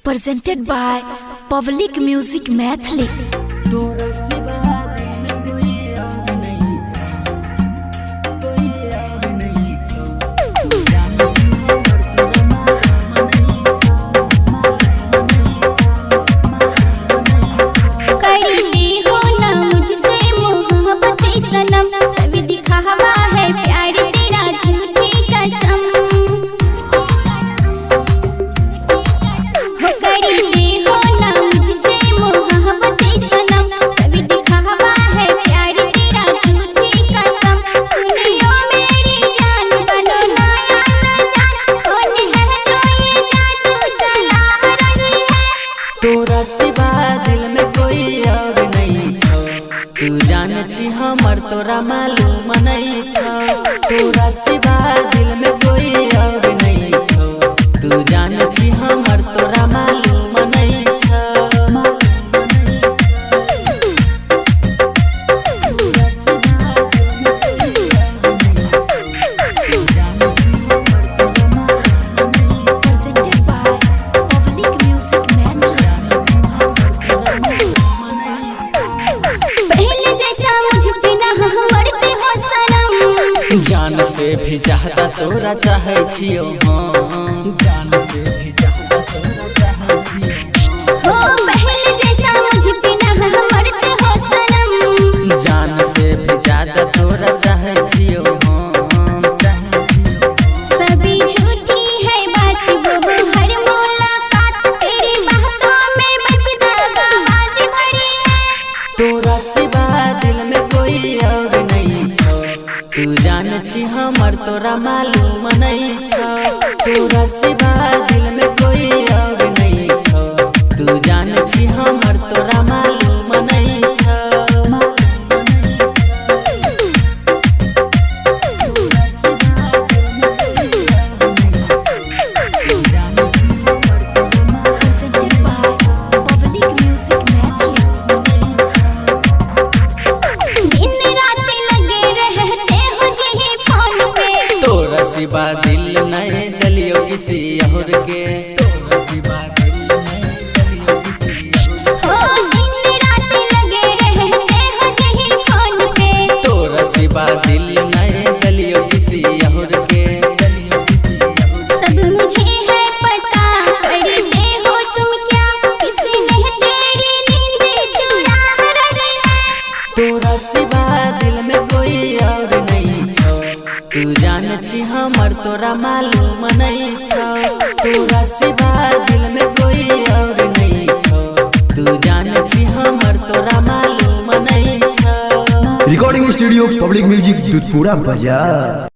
presented by Public Music Mathli. तोरा सिवा दिल में कोई और नहीं छो, तू जान छी हमर तोरा मालूम नहीं छो। तोरा सिवा दिल में कोई और नहीं छो, तू जान छी हमर तोरा मालूम नहीं छो। जान से भी ज्यादा तोरा चाहे छियो हम, जान से भी ज्यादा तोरा चाहे छियो हो। पहले जैसा मुझ पे ना मरते हो सनम, जान से भी ज्यादा तोरा चाहे छियो हम। सभी झूठी है बात वो हर मुलाकात, तेरी बातों में बस दगाबाज भरी है। तोरा सिवा दिल में कोई और नहीं छो, तू जान छी हमर तोरा मालूम नहीं छो। तोरा सिवा दिल में कोई और नहीं छो, तू जान छी हमर तोरा मालूम नहीं छो। सिवा दिल नहीं दलियो किसी और के, तोरा सिवा दिल नहीं दलियो किसी और के। हो दिन रात लगे रहते हो जही फोन पे, तोरा सिवा दिल नहीं दलियो किसी और के। सब मुझे है पता, करते हो तुम क्या, किसने तेरी नींद चुरा रही है। तोरा सिवा दिल में कोई और नहीं छो, तू जान छी हमर तोरा मालूम नहीं छो। तोरा सिवा दिल में कोई और नहीं छो, तू जान छी हमर तोरा मालूम नहीं छो। Recording studio public music Dudhpura बाजार।